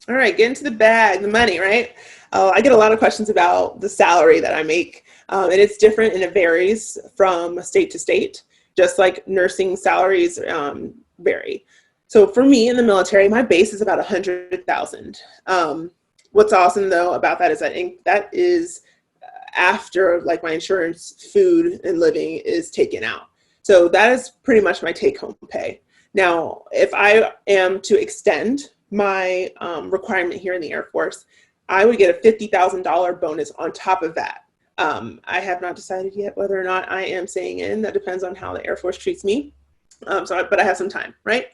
All right, get into the bag, the money, right? I get a lot of questions about the salary that I make, and it's different and it varies from state to state, just like nursing salaries vary. So for me in the military, my base is about 100,000. What's awesome though about that is that is after like my insurance, food, and living is taken out. So that is pretty much my take-home pay. Now, if I am to extend my requirement here in the Air Force, I would get a $50,000 bonus on top of that. I have not decided yet whether or not I am staying in. That depends on how the Air Force treats me. But I have some time, right?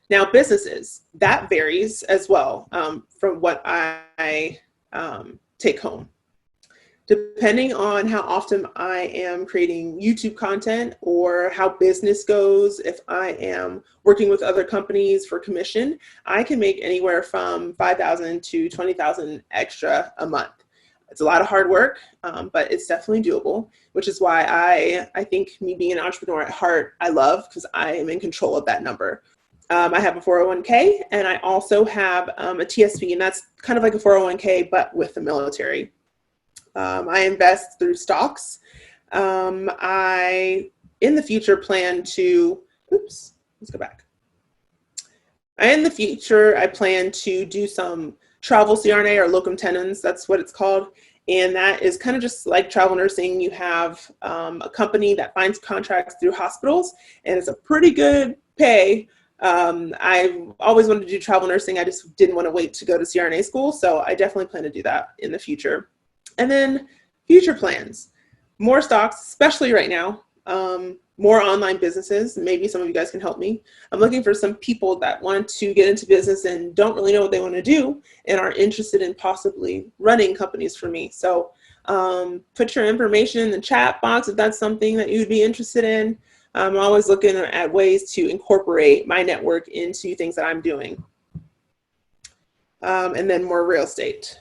Now, businesses, that varies as well from what I take home. Depending on how often I am creating YouTube content or how business goes, if I am working with other companies for commission, I can make anywhere from $5,000 to $20,000 extra a month. It's a lot of hard work, but it's definitely doable, which is why I think me being an entrepreneur at heart, I love, because I am in control of that number. I have a 401k, and I also have a TSP, and that's kind of like a 401k, but with the military. I invest through stocks. I, in the future, plan to, let's go back. In the future, I plan to do some travel CRNA or locum tenens. That's what it's called. And that is kind of just like travel nursing. You have a company that finds contracts through hospitals, and it's a pretty good pay. I've always wanted to do travel nursing. I just didn't want to wait to go to CRNA school. So I definitely plan to do that in the future. And then future plans, more stocks, especially right now, more online businesses. Maybe some of you guys can help me. I'm looking for some people that want to get into business and don't really know what they want to do and are interested in possibly running companies for me. So put your information in the chat box if that's something that you'd be interested in. I'm always looking at ways to incorporate my network into things that I'm doing. And then more real estate.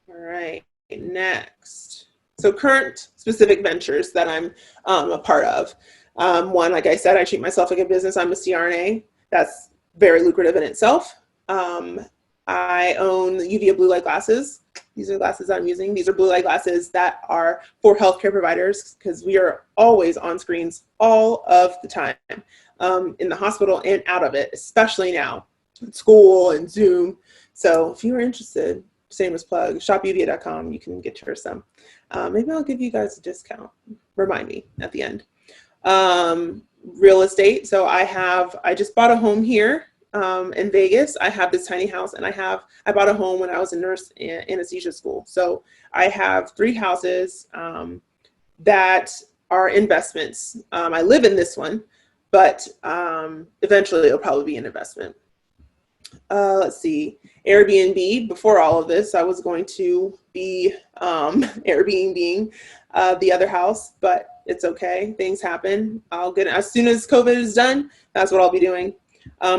All right, next. So current specific ventures that I'm a part of. One, like I said, I treat myself like a business. I'm a CRNA. That's very lucrative in itself. I own UV blue light glasses. These are glasses I'm using. These are blue light glasses that are for healthcare providers, because we are always on screens all of the time in the hospital and out of it, especially now, school and Zoom. So if you're interested, shameless plug, shopuvia.com, you can get yours some. Maybe I'll give you guys a discount. Remind me at the end. Real estate. So I just bought a home here in Vegas. I have this tiny house, and I bought a home when I was a nurse in anesthesia school. So I have 3 houses that are investments. I live in this one, but eventually it'll probably be an investment. Let's see, Airbnb. Before all of this, I was going to be Airbnb-ing the other house, but it's okay. Things happen. I'll get it as soon as COVID is done. That's what I'll be doing.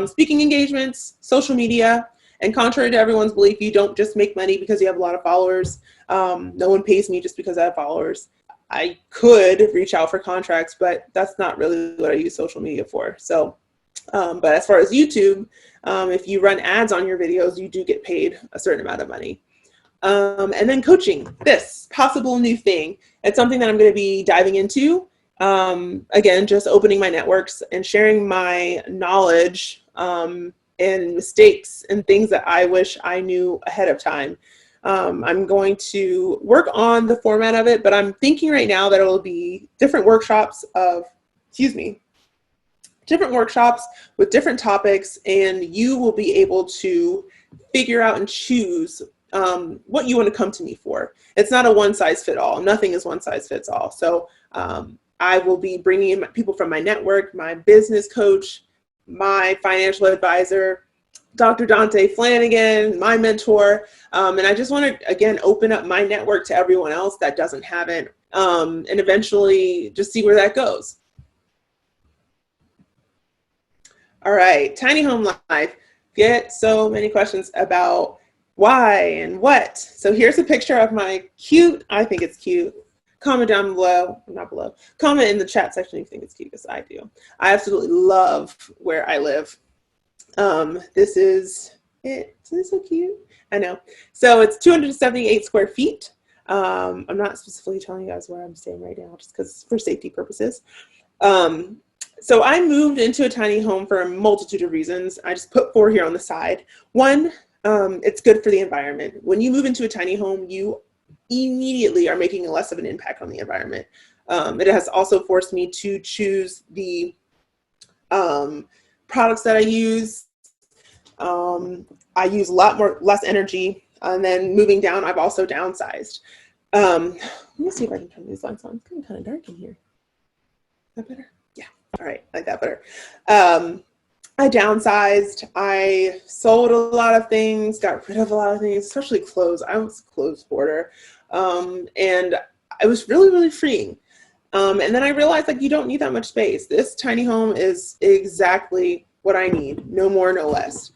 Speaking engagements, social media, and contrary to everyone's belief, you don't just make money because you have a lot of followers. No one pays me just because I have followers. I could reach out for contracts, but that's not really what I use social media for. So, but as far as YouTube, if you run ads on your videos, you do get paid a certain amount of money. And then coaching, this possible new thing. It's something that I'm going to be diving into. Again, just opening my networks and sharing my knowledge and mistakes and things that I wish I knew ahead of time. I'm going to work on the format of it, but I'm thinking right now that it will be different workshops with different topics, and you will be able to figure out and choose what you want to come to me for. It's not a one-size-fits-all. Nothing is one-size-fits-all. So I will be bringing in people from my network, my business coach, my financial advisor, Dr. Dante Flanagan, my mentor. And I just want to, again, open up my network to everyone else that doesn't have it, and eventually just see where that goes. All right, tiny home life. Get so many questions about why and what. So here's a picture of my cute, I think it's cute. Comment down below, not below, comment in the chat section if you think it's cute, because I do. I absolutely love where I live. This is It's so cute. I know. So it's 278 square feet. I'm not specifically telling you guys where I'm staying right now, just because for safety purposes. Um, so I moved into a tiny home for a multitude of reasons. I just put 4 here on the side. One, it's good for the environment. When you move into a tiny home, you immediately are making less of an impact on the environment. It has also forced me to choose the products that I use. I use a lot less energy, and then moving down, I've also downsized. Let me see if I can turn these lights on. It's getting kind of dark in here. Is that better? Yeah. All right, I like that better. I downsized. I sold a lot of things, got rid of a lot of things, especially clothes. I was a clothes hoarder, and it was really, really freeing. And then I realized, like, you don't need that much space. This tiny home is exactly what I need, no more, no less.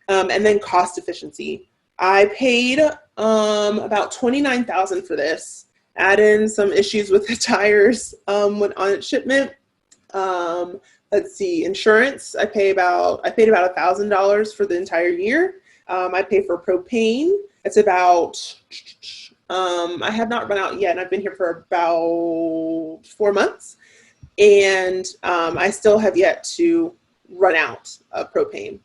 And then cost efficiency. I paid about $29,000 for this. Add in some issues with the tires when on its shipment. Let's see, insurance. I paid about $1,000 for the entire year. I pay for propane. It's about I have not run out yet, and I've been here for about 4 months, and I still have yet to run out of propane.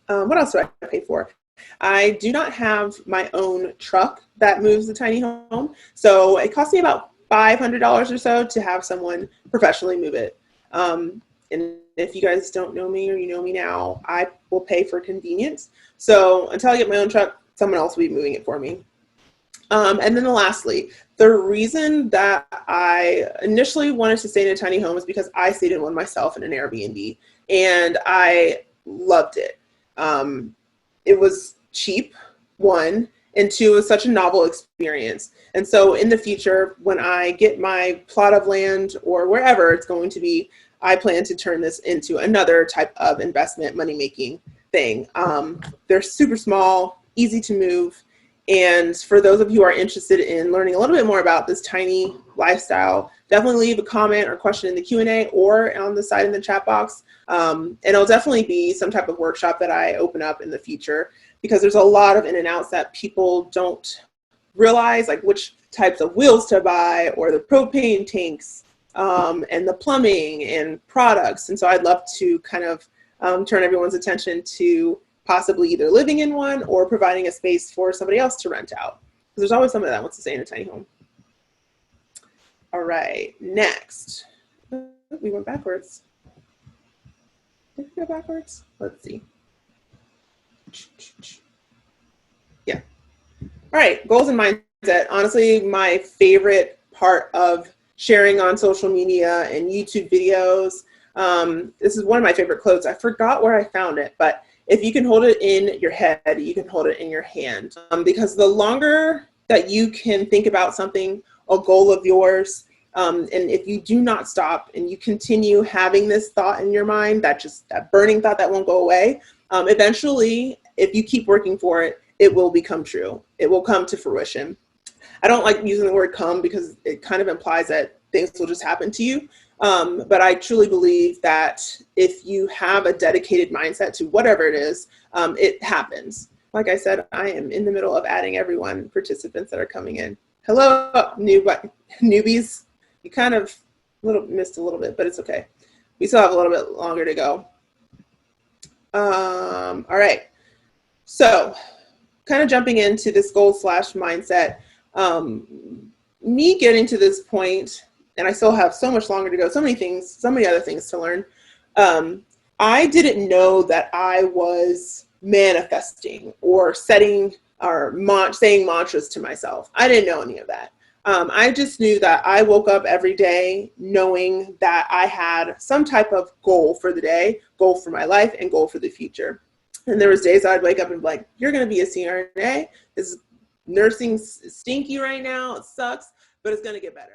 What else do I pay for? I do not have my own truck that moves the tiny home, so it costs me about $500 or so to have someone professionally move it. And if you guys don't know me or you know me now, I will pay for convenience. So until I get my own truck, someone else will be moving it for me. And then lastly, the reason that I initially wanted to stay in a tiny home is because I stayed in one myself in an Airbnb, and I loved it. It was cheap, one, and two, it was such a novel experience. And so in the future, when I get my plot of land or wherever it's going to be, I plan to turn this into another type of investment money-making thing. They're super small, easy to move. And for those of you who are interested in learning a little bit more about this tiny lifestyle, definitely leave a comment or question in the Q&A or on the side in the chat box. And it'll definitely be some type of workshop that I open up in the future, because there's a lot of in and outs that people don't realize, like which types of wheels to buy or the propane tanks and the plumbing and products. And so I'd love to kind of turn everyone's attention to possibly either living in one or providing a space for somebody else to rent out. Because there's always somebody that wants to stay in a tiny home. All right, next. We went backwards. Did we go backwards? Let's see. Yeah. All right, goals and mindset. Honestly, my favorite part of sharing on social media and YouTube videos. This is one of my favorite quotes. I forgot where I found it, but if you can hold it in your head, you can hold it in your hand. Because the longer that you can think about something, a goal of yours, and if you do not stop and you continue having this thought in your mind, that burning thought that won't go away, eventually, if you keep working for it, it will become true. It will come to fruition. I don't like using the word come because it kind of implies that things will just happen to you. But I truly believe that if you have a dedicated mindset to whatever it is, it happens. Like I said, I am in the middle of adding participants that are coming in. Hello, newbies. You kind of missed a little bit, but it's okay. We still have a little bit longer to go. All right. So kind of jumping into this goal / mindset, me getting to this point, and I still have so much longer to go, so many other things to learn. I didn't know that I was manifesting or saying mantras to myself. I didn't know any of that. I just knew that I woke up every day knowing that I had some type of goal for the day, goal for my life, and goal for the future. And there was days I'd wake up and be like, you're going to be a CRNA. This nursing's stinky right now. It sucks, but it's going to get better.